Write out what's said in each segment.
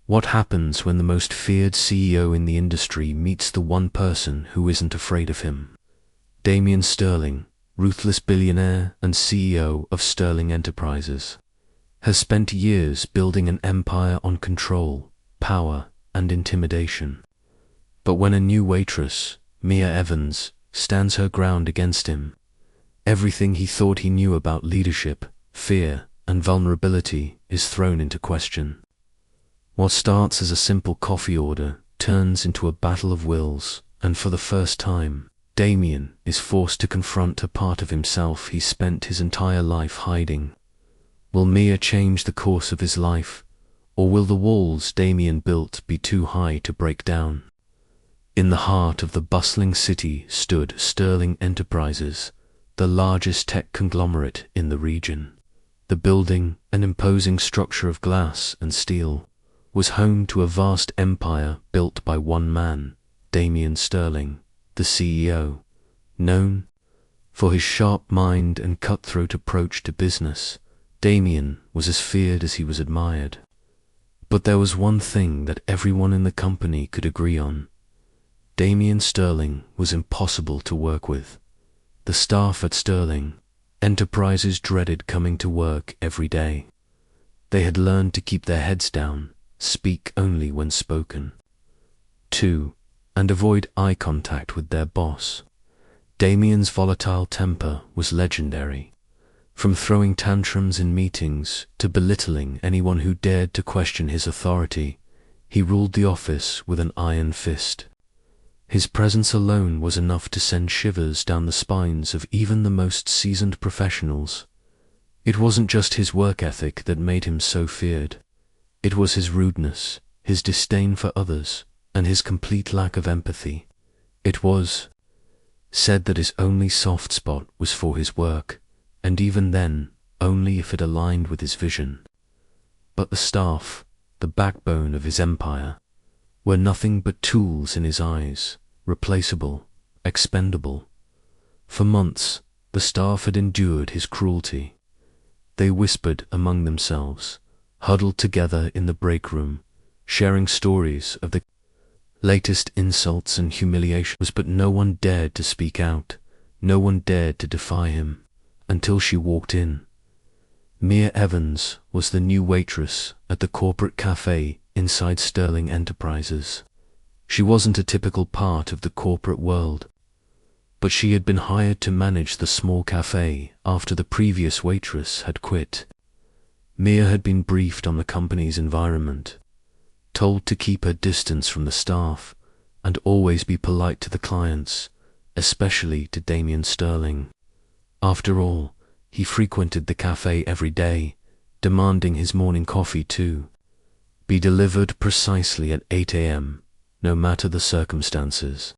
What happens when the most feared CEO in the industry meets the one person who isn't afraid of him? Damien Sterling, ruthless billionaire and CEO of Sterling Enterprises, has spent years building an empire on control, power, and intimidation. But when a new waitress, Mia Evans, stands her ground against him, everything he thought he knew about leadership, fear, and vulnerability is thrown into question. What starts as a simple coffee order turns into a battle of wills, and for the first time, Damien is forced to confront a part of himself he spent his entire life hiding. Will Mia change the course of his life, or will the walls Damien built be too high to break down? In the heart of the bustling city stood Sterling Enterprises, the largest tech conglomerate in the region. The building, an imposing structure of glass and steel, was home to a vast empire built by one man, Damien Sterling, the CEO. Known for his sharp mind and cutthroat approach to business, Damien was as feared as he was admired. But there was one thing that everyone in the company could agree on. Damien Sterling was impossible to work with. The staff at Sterling Enterprises dreaded coming to work every day. They had learned to keep their heads down, speak only when spoken. 2. And avoid eye contact with their boss. Damien's volatile temper was legendary. From throwing tantrums in meetings to belittling anyone who dared to question his authority, he ruled the office with an iron fist. His presence alone was enough to send shivers down the spines of even the most seasoned professionals. It wasn't just his work ethic that made him so feared. It was his rudeness, his disdain for others, and his complete lack of empathy. It was said that his only soft spot was for his work, and even then, only if it aligned with his vision. But the staff, the backbone of his empire, were nothing but tools in his eyes, replaceable, expendable. For months, the staff had endured his cruelty. They whispered among themselves, huddled together in the break room, sharing stories of the latest insults and humiliations, but no one dared to speak out, no one dared to defy him, until she walked in. Mia Evans was the new waitress at the corporate cafe inside Sterling Enterprises. She wasn't a typical part of the corporate world, but she had been hired to manage the small cafe after the previous waitress had quit. Mia had been briefed on the company's environment, told to keep her distance from the staff and always be polite to the clients, especially to Damien Sterling. After all, he frequented the cafe every day, demanding his morning coffee to be delivered precisely at 8 a.m., no matter the circumstances.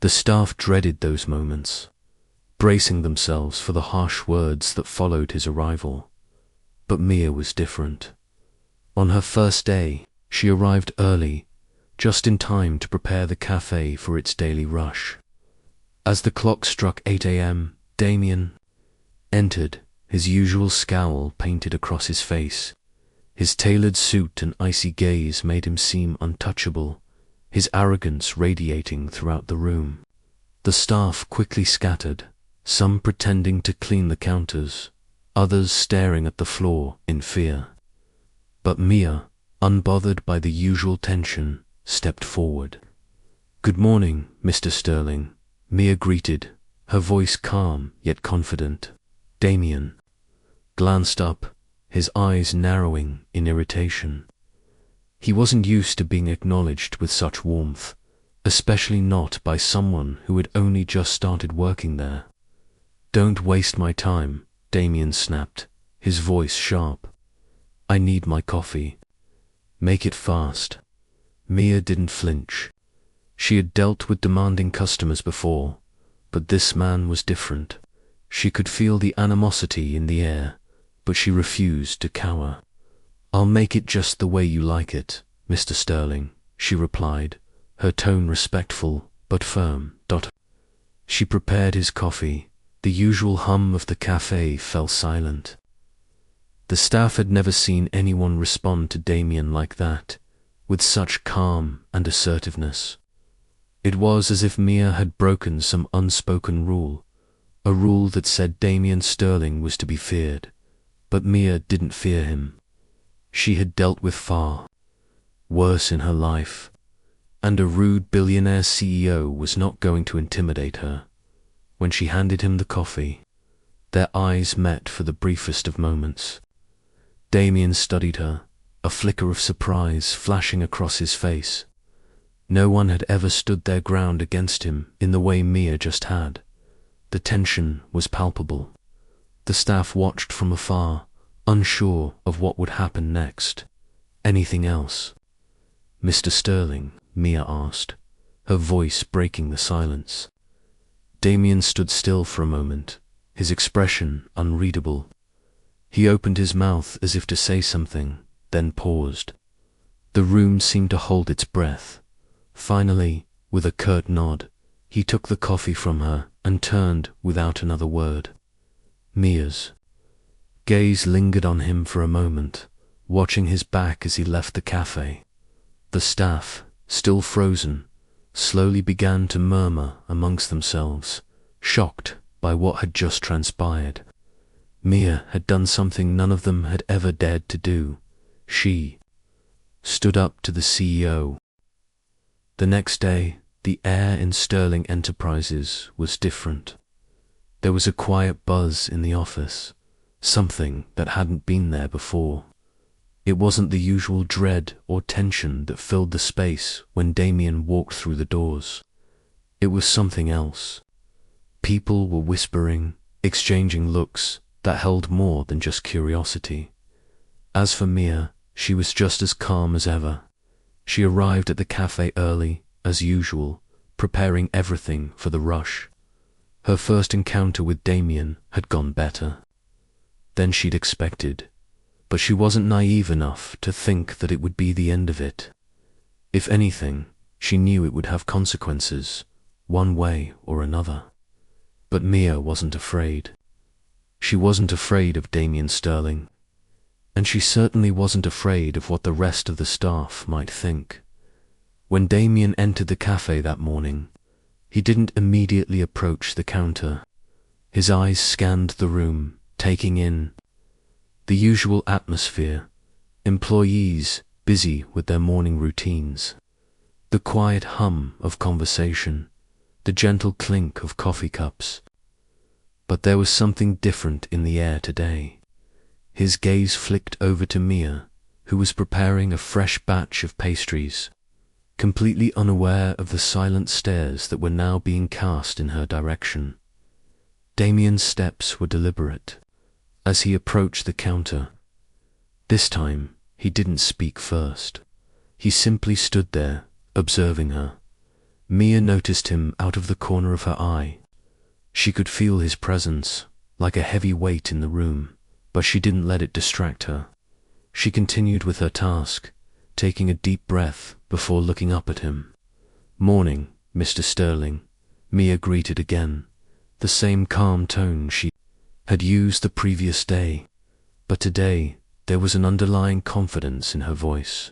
The staff dreaded those moments, bracing themselves for the harsh words that followed his arrival. But Mia was different. On her first day, she arrived early, just in time to prepare the cafe for its daily rush. As the clock struck 8 a.m., Damien entered, his usual scowl painted across his face. His tailored suit and icy gaze made him seem untouchable, his arrogance radiating throughout the room. The staff quickly scattered, some pretending to clean the counters, others staring at the floor in fear. But Mia, unbothered by the usual tension, stepped forward. "Good morning, Mr. Sterling," Mia greeted, her voice calm yet confident. Damien glanced up, his eyes narrowing in irritation. He wasn't used to being acknowledged with such warmth, especially not by someone who had only just started working there. "Don't waste my time," Damien snapped, his voice sharp. "I need my coffee. Make it fast." Mia didn't flinch. She had dealt with demanding customers before, but this man was different. She could feel the animosity in the air, but she refused to cower. "I'll make it just the way you like it, Mr. Sterling," she replied, her tone respectful but firm. She prepared his coffee. The usual hum of the cafe fell silent. The staff had never seen anyone respond to Damien like that. with such calm and assertiveness. It was as if Mia had broken some unspoken rule, a rule that said Damien Sterling was to be feared, but Mia didn't fear him. She had dealt with far worse in her life, and a rude billionaire CEO was not going to intimidate her. When she handed him the coffee, their eyes met for the briefest of moments. Damien studied her, a flicker of surprise flashing across his face. No one had ever stood their ground against him in the way Mia just had. The tension was palpable. The staff watched from afar, unsure of what would happen next. Anything else? "Mr. Sterling?" Mia asked, her voice breaking the silence. Damien stood still for a moment, his expression unreadable. He opened his mouth as if to say something, then paused. The room seemed to hold its breath. Finally, with a curt nod, he took the coffee from her and turned without another word. Mia's gaze lingered on him for a moment, watching his back as he left the cafe. The staff, still frozen, slowly began to murmur amongst themselves, shocked by what had just transpired. Mia had done something none of them had ever dared to do. She stood up to the CEO. The next day, the air in Sterling Enterprises was different. There was a quiet buzz in the office, something that hadn't been there before. It wasn't the usual dread or tension that filled the space when Damien walked through the doors. It was something else. People were whispering, exchanging looks that held more than just curiosity. As for Mia, she was just as calm as ever. She arrived at the cafe early, as usual, preparing everything for the rush. Her first encounter with Damien had gone better than she'd expected, but she wasn't naive enough to think that it would be the end of it. If anything, she knew it would have consequences, one way or another. But Mia wasn't afraid. She wasn't afraid of Damien Sterling, and she certainly wasn't afraid of what the rest of the staff might think. When Damien entered the cafe that morning, he didn't immediately approach the counter. His eyes scanned the room, taking in the usual atmosphere, employees busy with their morning routines, the quiet hum of conversation, the gentle clink of coffee cups. But there was something different in the air today. His gaze flicked over to Mia, who was preparing a fresh batch of pastries, completely unaware of the silent stares that were now being cast in her direction. Damien's steps were deliberate as he approached the counter. This time, he didn't speak first. He simply stood there, observing her. Mia noticed him out of the corner of her eye. She could feel his presence, like a heavy weight in the room, but she didn't let it distract her. She continued with her task, taking a deep breath before looking up at him. "Morning, Mr. Sterling," Mia greeted again, the same calm tone she had used the previous day, but today there was an underlying confidence in her voice.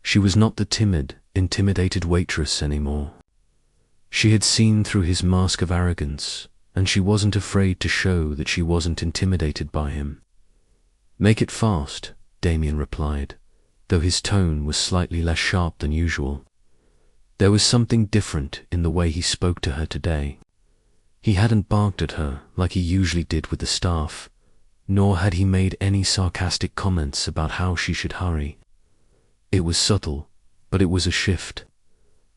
She was not the timid, intimidated waitress anymore. She had seen through his mask of arrogance, and she wasn't afraid to show that she wasn't intimidated by him. "Make it fast," Damien replied, though his tone was slightly less sharp than usual. There was something different in the way he spoke to her today. He hadn't barked at her like he usually did with the staff, nor had he made any sarcastic comments about how she should hurry. It was subtle, but it was a shift.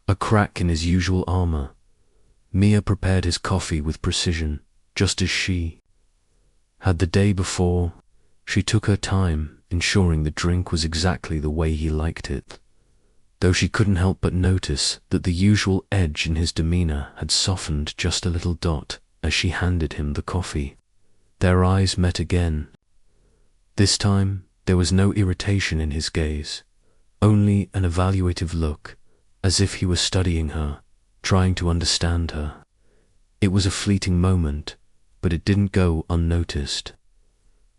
A crack in his usual armor. Mia prepared his coffee with precision, just as she had the day before. She took her time, ensuring the drink was exactly the way he liked it, though she couldn't help but notice that the usual edge in his demeanor had softened just a little dot as she handed him the coffee. Their eyes met again. This time, there was no irritation in his gaze, only an evaluative look, as if he were studying her, trying to understand her. It was a fleeting moment, but it didn't go unnoticed.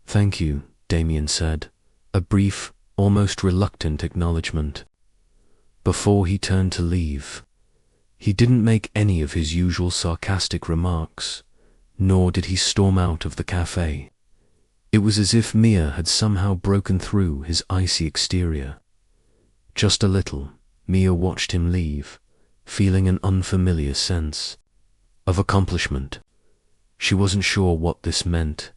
"Thank you," Damien said, a brief, almost reluctant acknowledgement. Before he turned to leave, he didn't make any of his usual sarcastic remarks, nor did he storm out of the cafe. It was as if Mia had somehow broken through his icy exterior. Just a little, Mia watched him leave, feeling an unfamiliar sense of accomplishment. She wasn't sure what this meant,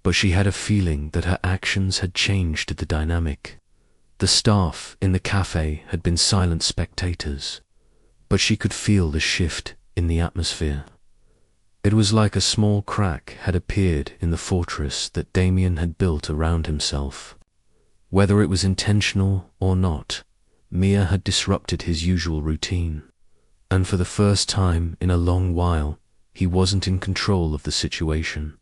but she had a feeling that her actions had changed the dynamic. The staff in the cafe had been silent spectators, but she could feel the shift in the atmosphere. It was like a small crack had appeared in the fortress that Damien had built around himself. Whether it was intentional or not, Mia had disrupted his usual routine, and for the first time in a long while, he wasn't in control of the situation.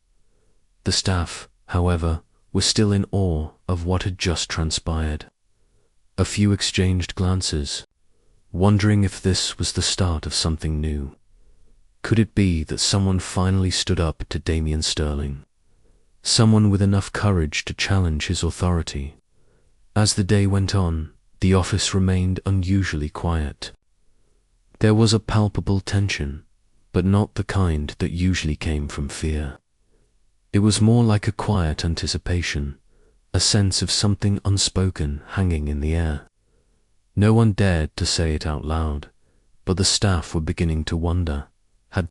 The staff, however, was still in awe of what had just transpired. A few exchanged glances, wondering if this was the start of something new. Could it be that someone finally stood up to Damien Sterling? Someone with enough courage to challenge his authority. As the day went on, the office remained unusually quiet. There was a palpable tension, but not the kind that usually came from fear. It was more like a quiet anticipation, a sense of something unspoken hanging in the air. No one dared to say it out loud, but the staff were beginning to wonder. Had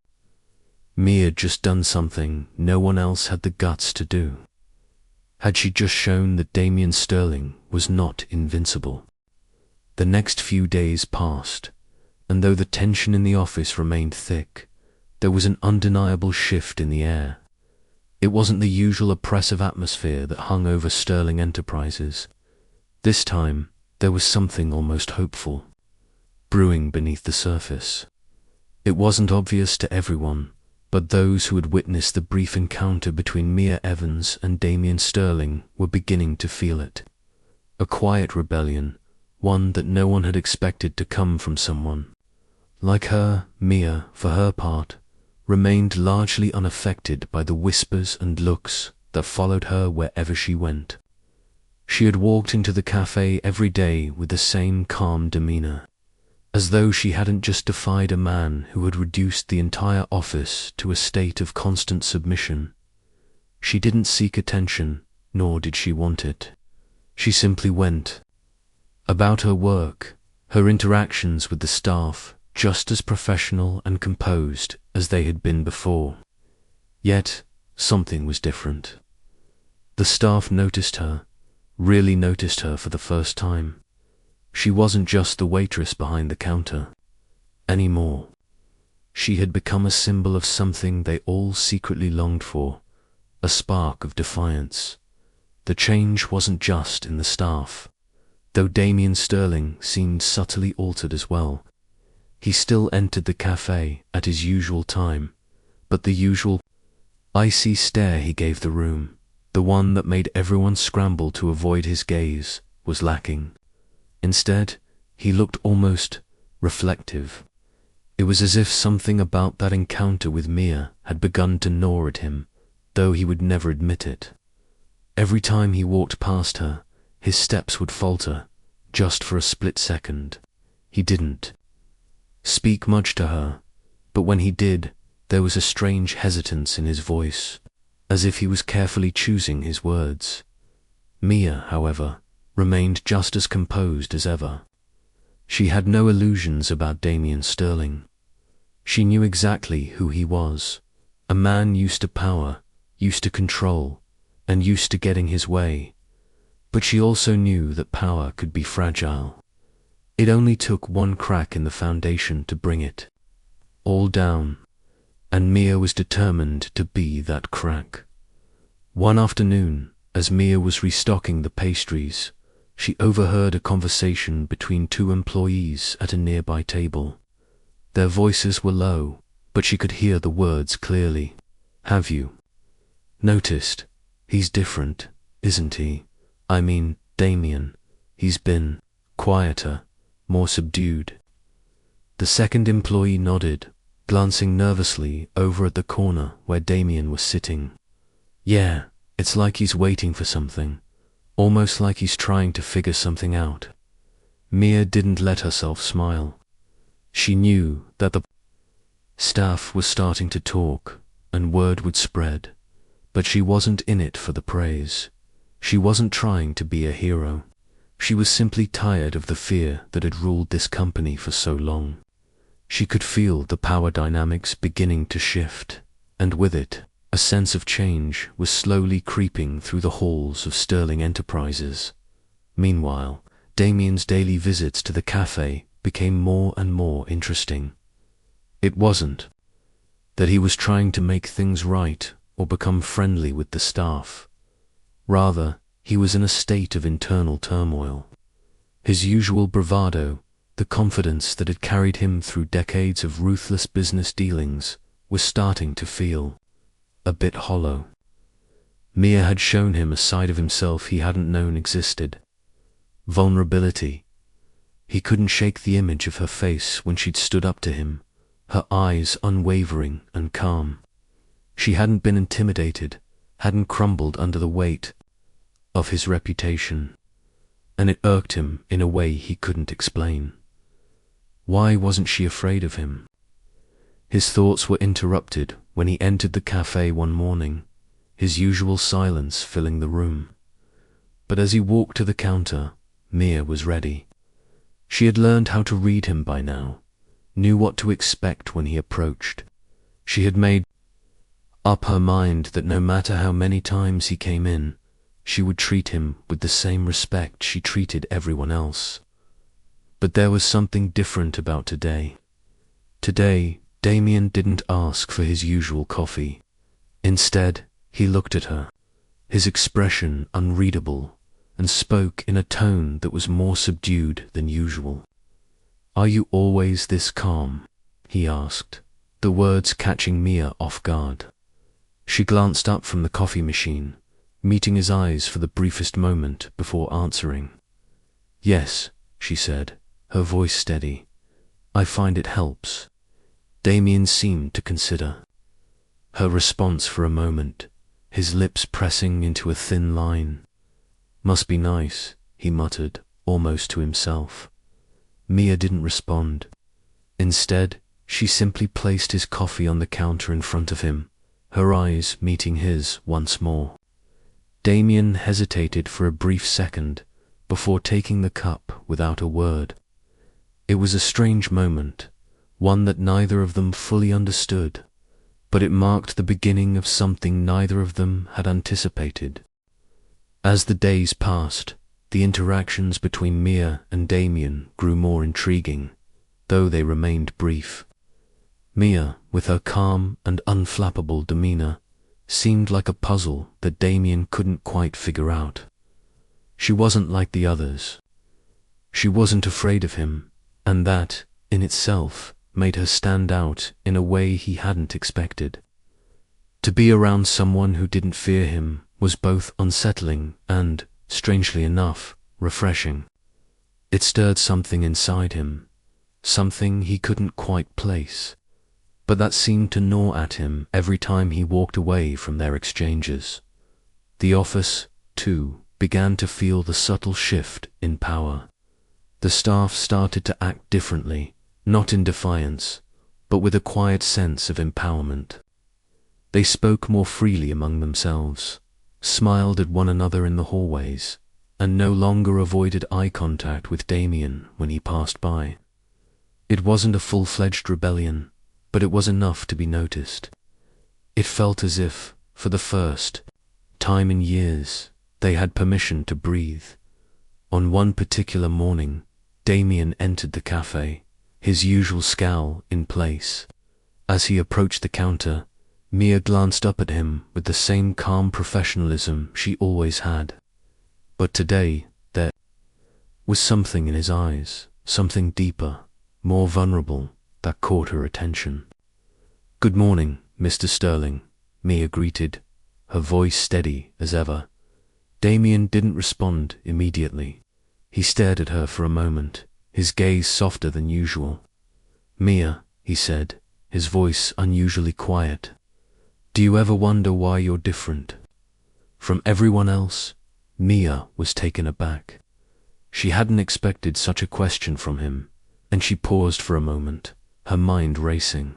Mia just done something no one else had the guts to do? Had she just shown that Damien Sterling was not invincible? The next few days passed, and though the tension in the office remained thick, there was an undeniable shift in the air. It wasn't the usual oppressive atmosphere that hung over Sterling Enterprises. This time, there was something almost hopeful, brewing beneath the surface. It wasn't obvious to everyone, but those who had witnessed the brief encounter between Mia Evans and Damien Sterling were beginning to feel it. A quiet rebellion, one that no one had expected to come from someone. Like her, Mia, for her part, remained largely unaffected by the whispers and looks that followed her wherever she went. She had walked into the cafe every day with the same calm demeanor, as though she hadn't just defied a man who had reduced the entire office to a state of constant submission. She didn't seek attention, nor did she want it. She simply went about her work, her interactions with the staff just as professional and composed as they had been before. Yet, something was different. The staff noticed her, really noticed her for the first time. She wasn't just the waitress behind the counter anymore. She had become a symbol of something they all secretly longed for, a spark of defiance. The change wasn't just in the staff, though Damien Sterling seemed subtly altered as well. He still entered the cafe at his usual time, but the usual icy stare he gave the room, the one that made everyone scramble to avoid his gaze, was lacking. Instead, he looked almost reflective. It was as if something about that encounter with Mia had begun to gnaw at him, though he would never admit it. Every time he walked past her, his steps would falter, just for a split second. He didn't speak much to her, but when he did, there was a strange hesitance in his voice, as if he was carefully choosing his words. Mia, however, remained just as composed as ever. She had no illusions about Damien Sterling. She knew exactly who he was, a man used to power, used to control, and used to getting his way. But she also knew that power could be fragile. It only took one crack in the foundation to bring it all down, and Mia was determined to be that crack. One afternoon, as Mia was restocking the pastries, she overheard a conversation between two employees at a nearby table. Their voices were low, but she could hear the words clearly. "Have you noticed? He's different, isn't he? I mean, Damien. He's been quieter, more subdued." The second employee nodded, glancing nervously over at the corner where Damien was sitting. "Yeah, it's like he's waiting for something, almost like he's trying to figure something out." Mia didn't let herself smile. She knew that the staff was starting to talk, and word would spread, but she wasn't in it for the praise. She wasn't trying to be a hero. She was simply tired of the fear that had ruled this company for so long. She could feel the power dynamics beginning to shift, and with it, a sense of change was slowly creeping through the halls of Sterling Enterprises. Meanwhile, Damien's daily visits to the cafe became more and more interesting. It wasn't that he was trying to make things right or become friendly with the staff. Rather, he was in a state of internal turmoil. His usual bravado, the confidence that had carried him through decades of ruthless business dealings, was starting to feel a bit hollow. Mia had shown him a side of himself he hadn't known existed. Vulnerability. He couldn't shake the image of her face when she'd stood up to him, her eyes unwavering and calm. She hadn't been intimidated, hadn't crumbled under the weight of his reputation, and it irked him in a way he couldn't explain. Why wasn't she afraid of him? His thoughts were interrupted when he entered the cafe one morning, his usual silence filling the room. But as he walked to the counter, Mia was ready. She had learned how to read him by now, knew what to expect when he approached. She had made up her mind that no matter how many times he came in, she would treat him with the same respect she treated everyone else. But there was something different about today. Today, Damien didn't ask for his usual coffee. Instead, he looked at her, his expression unreadable, and spoke in a tone that was more subdued than usual. "Are you always this calm?" he asked, the words catching Mia off guard. She glanced up from the coffee machine, meeting his eyes for the briefest moment before answering. "Yes," she said, her voice steady. "I find it helps." Damien seemed to consider her response for a moment, his lips pressing into a thin line. "Must be nice," he muttered, almost to himself. Mia didn't respond. Instead, she simply placed his coffee on the counter in front of him, her eyes meeting his once more. Damien hesitated for a brief second before taking the cup without a word. It was a strange moment, one that neither of them fully understood, but it marked the beginning of something neither of them had anticipated. As the days passed, the interactions between Mia and Damien grew more intriguing, though they remained brief. Mia, with her calm and unflappable demeanor, seemed like a puzzle that Damien couldn't quite figure out. She wasn't like the others. She wasn't afraid of him, and that, in itself, made her stand out in a way he hadn't expected. To be around someone who didn't fear him was both unsettling and, strangely enough, refreshing. It stirred something inside him, something he couldn't quite place, but that seemed to gnaw at him every time he walked away from their exchanges. The office, too, began to feel the subtle shift in power. The staff started to act differently, not in defiance, but with a quiet sense of empowerment. They spoke more freely among themselves, smiled at one another in the hallways, and no longer avoided eye contact with Damien when he passed by. It wasn't a full-fledged rebellion, but it was enough to be noticed. It felt as if, for the first time in years, they had permission to breathe. On one particular morning, Damien entered the cafe, his usual scowl in place. As he approached the counter, Mia glanced up at him with the same calm professionalism she always had. But today, there was something in his eyes, something deeper, more vulnerable, that caught her attention. "Good morning, Mr. Sterling," Mia greeted, her voice steady as ever. Damien didn't respond immediately. He stared at her for a moment, his gaze softer than usual. "Mia," he said, his voice unusually quiet, "do you ever wonder why you're different from everyone else?" Mia was taken aback. She hadn't expected such a question from him, and she paused for a moment, her mind racing.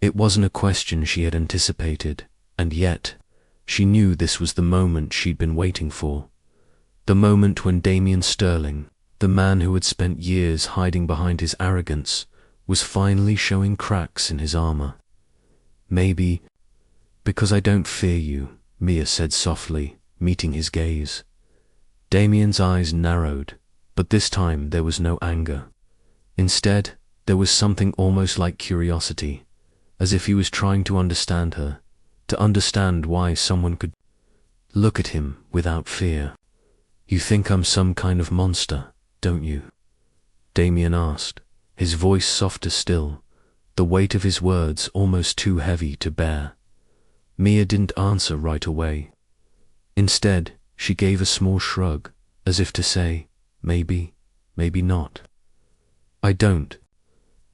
It wasn't a question she had anticipated, and yet, she knew this was the moment she'd been waiting for. The moment when Damien Sterling, the man who had spent years hiding behind his arrogance, was finally showing cracks in his armor. Maybe, because I don't fear you, Mia said softly, meeting his gaze. Damien's eyes narrowed, but this time there was no anger. Instead, there was something almost like curiosity, as if he was trying to understand her, to understand why someone could look at him without fear. You think I'm some kind of monster, don't you? Damien asked, his voice softer still, the weight of his words almost too heavy to bear. Mia didn't answer right away. Instead, she gave a small shrug, as if to say, maybe, maybe not. I don't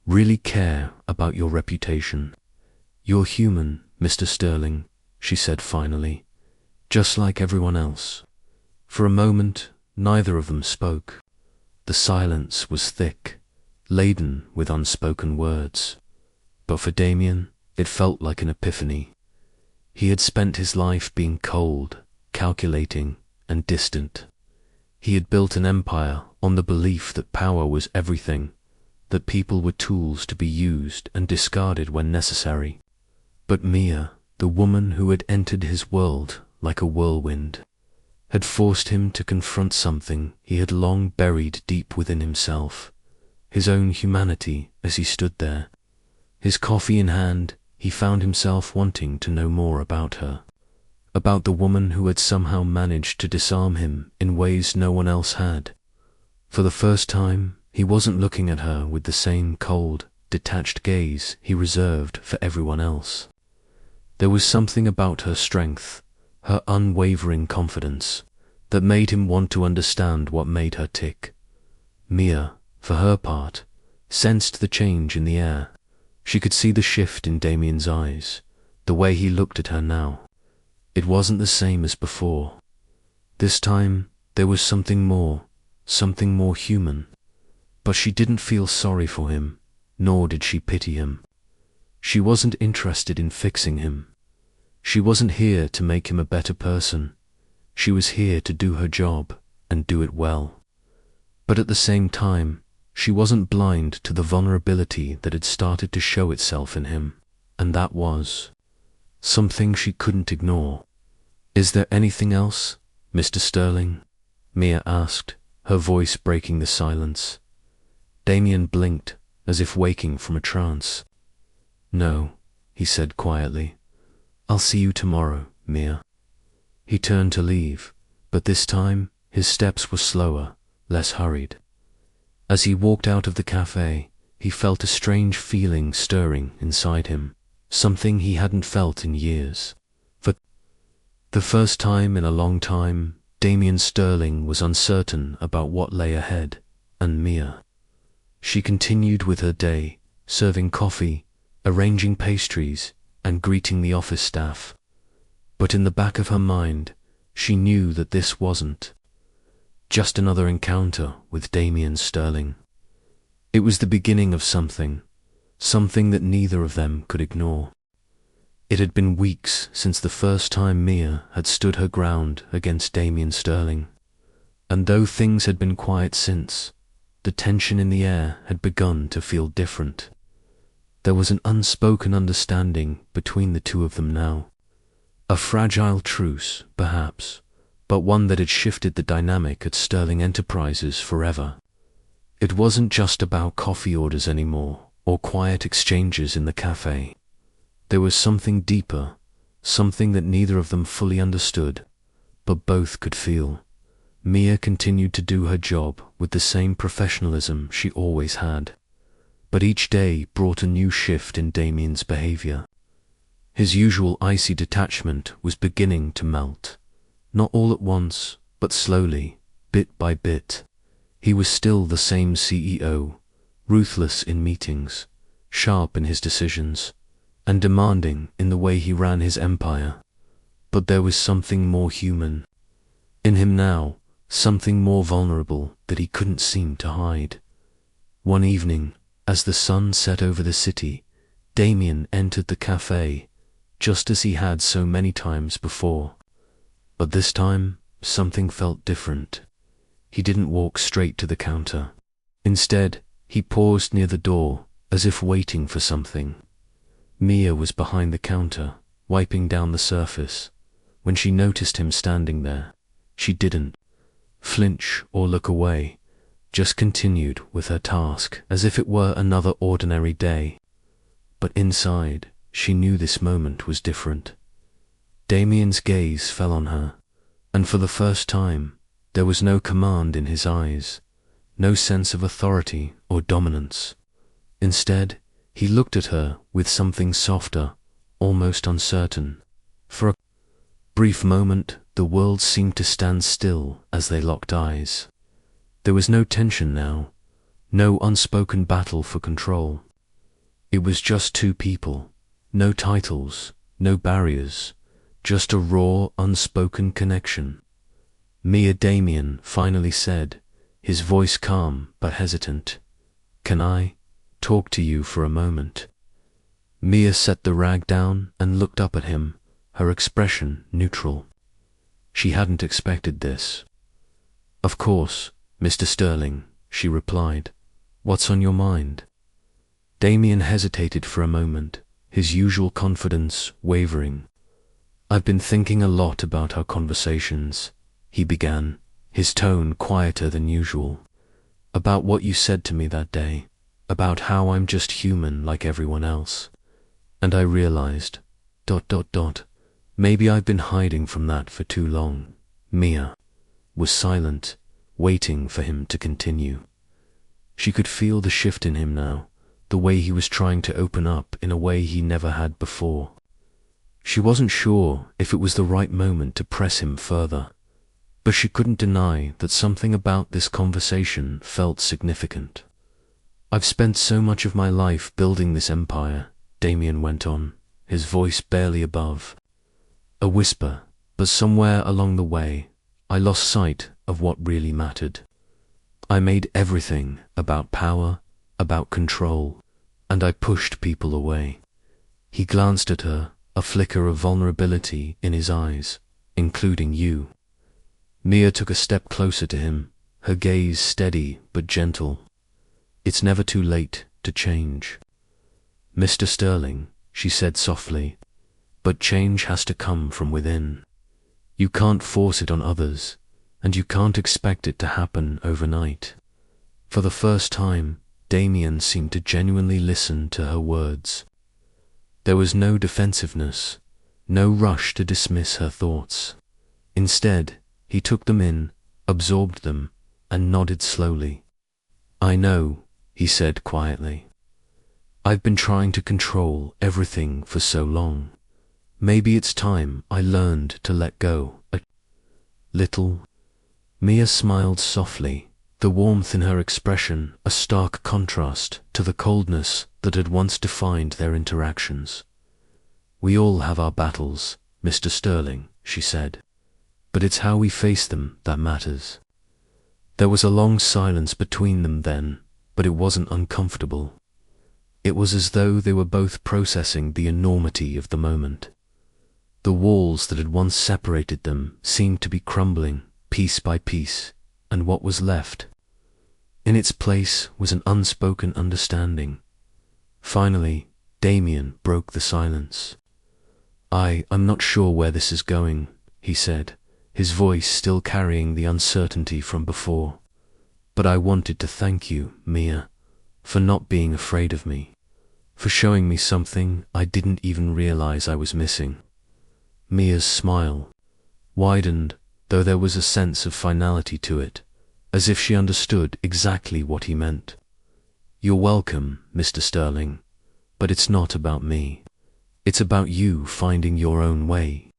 really care about your reputation. You're human, Mr. Sterling, she said finally, just like everyone else. For a moment, neither of them spoke. The silence was thick, laden with unspoken words. But for Damien, it felt like an epiphany. He had spent his life being cold, calculating, and distant. He had built an empire on the belief that power was everything, that people were tools to be used and discarded when necessary. But Mia, the woman who had entered his world like a whirlwind, had forced him to confront something he had long buried deep within himself, his own humanity. As he stood there, his coffee in hand, he found himself wanting to know more about her, about the woman who had somehow managed to disarm him in ways no one else had. For the first time, he wasn't looking at her with the same cold, detached gaze he reserved for everyone else. There was something about her strength, her unwavering confidence, that made him want to understand what made her tick. Mia, for her part, sensed the change in the air. She could see the shift in Damien's eyes, the way he looked at her now. It wasn't the same as before. This time, there was something more human. But she didn't feel sorry for him, nor did she pity him. She wasn't interested in fixing him. She wasn't here to make him a better person. She was here to do her job, and do it well. But at the same time, she wasn't blind to the vulnerability that had started to show itself in him, and that was something she couldn't ignore. Is there anything else, Mr. Sterling? Mia asked, her voice breaking the silence. Damien blinked, as if waking from a trance. No, he said quietly. I'll see you tomorrow, Mia. He turned to leave, but this time his steps were slower, less hurried. As he walked out of the cafe, he felt a strange feeling stirring inside him, something he hadn't felt in years. For the first time in a long time, Damien Sterling was uncertain about what lay ahead, and Mia. She continued with her day, serving coffee, arranging pastries, and greeting the office staff. But in the back of her mind, she knew that this wasn't just another encounter with Damien Sterling. It was the beginning of something that neither of them could ignore. It had been weeks since the first time Mia had stood her ground against Damien Sterling, and though things had been quiet since, the tension in the air had begun to feel different. There was an unspoken understanding between the two of them now. A fragile truce, perhaps, but one that had shifted the dynamic at Sterling Enterprises forever. It wasn't just about coffee orders anymore, or quiet exchanges in the cafe. There was something deeper, something that neither of them fully understood, but both could feel. Mia continued to do her job with the same professionalism she always had, but each day brought a new shift in Damien's behavior. His usual icy detachment was beginning to melt. Not all at once, but slowly, bit by bit. He was still the same CEO, ruthless in meetings, sharp in his decisions, and demanding in the way he ran his empire. But there was something more human. In him now, something more vulnerable that he couldn't seem to hide. One evening, as the sun set over the city, Damien entered the cafe, just as he had so many times before. But this time, something felt different. He didn't walk straight to the counter. Instead, he paused near the door, as if waiting for something. Mia was behind the counter, wiping down the surface. When she noticed him standing there, she didn't flinch or look away, just continued with her task as if it were another ordinary day. But inside, she knew this moment was different. Damien's gaze fell on her, and for the first time, there was no command in his eyes, no sense of authority or dominance. Instead, he looked at her with something softer, almost uncertain. For a brief moment, the world seemed to stand still as they locked eyes. There was no tension now, no unspoken battle for control. It was just two people, no titles, no barriers, just a raw, unspoken connection. "Mia," Damien finally said, his voice calm but hesitant. "Can I talk to you for a moment?" Mia set the rag down and looked up at him, her expression neutral. She hadn't expected this. "Of course, Mr. Sterling," she replied. "What's on your mind?" Damien hesitated for a moment, his usual confidence wavering. "I've been thinking a lot about our conversations," he began, his tone quieter than usual. "About what you said to me that day, about how I'm just human like everyone else. And I realized, ... maybe I've been hiding from that for too long." Mia was silent, waiting for him to continue. She could feel the shift in him now, the way he was trying to open up in a way he never had before. She wasn't sure if it was the right moment to press him further, but she couldn't deny that something about this conversation felt significant. "I've spent so much of my life building this empire," Damien went on, his voice barely above a whisper, but somewhere along the way, I lost sight of what really mattered. I made everything about power, about control, and I pushed people away. He glanced at her, a flicker of vulnerability in his eyes, including you. Mia took a step closer to him, her gaze steady but gentle. "It's never too late to change, Mr. Sterling," she said softly, "but change has to come from within. You can't force it on others, and you can't expect it to happen overnight." For the first time, Damien seemed to genuinely listen to her words. There was no defensiveness, no rush to dismiss her thoughts. Instead, he took them in, absorbed them, and nodded slowly. "I know," he said quietly. "I've been trying to control everything for so long. Maybe it's time I learned to let go a little." Mia smiled softly, the warmth in her expression a stark contrast to the coldness that had once defined their interactions. "We all have our battles, Mr. Sterling," she said, "but it's how we face them that matters." There was a long silence between them then, but it wasn't uncomfortable. It was as though they were both processing the enormity of the moment. The walls that had once separated them seemed to be crumbling, piece by piece, and what was left? In its place was an unspoken understanding. Finally, Damien broke the silence. I'm not sure where this is going," he said, his voice still carrying the uncertainty from before. "But I wanted to thank you, Mia, for not being afraid of me, for showing me something I didn't even realize I was missing." Mia's smile widened, though there was a sense of finality to it, as if she understood exactly what he meant. "You're welcome, Mr. Sterling, but it's not about me. It's about you finding your own way."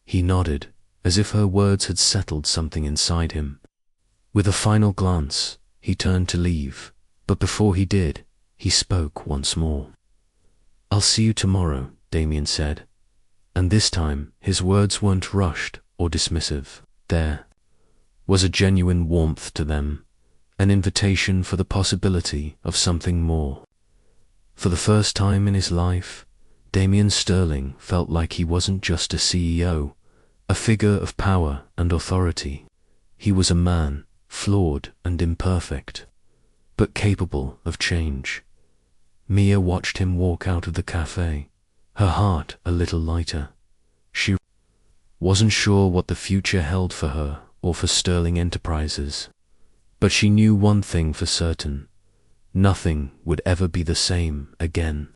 He nodded, as if her words had settled something inside him. With a final glance, he turned to leave, but before he did, he spoke once more. "I'll see you tomorrow," Damien said, and this time his words weren't rushed or dismissive. "There was a genuine warmth to them, an invitation for the possibility of something more. For the first time in his life, Damien Sterling felt like he wasn't just a CEO, a figure of power and authority. He was a man, flawed and imperfect, but capable of change. Mia watched him walk out of the cafe, her heart a little lighter. She wasn't sure what the future held for her or for Sterling Enterprises, but she knew one thing for certain: nothing would ever be the same again.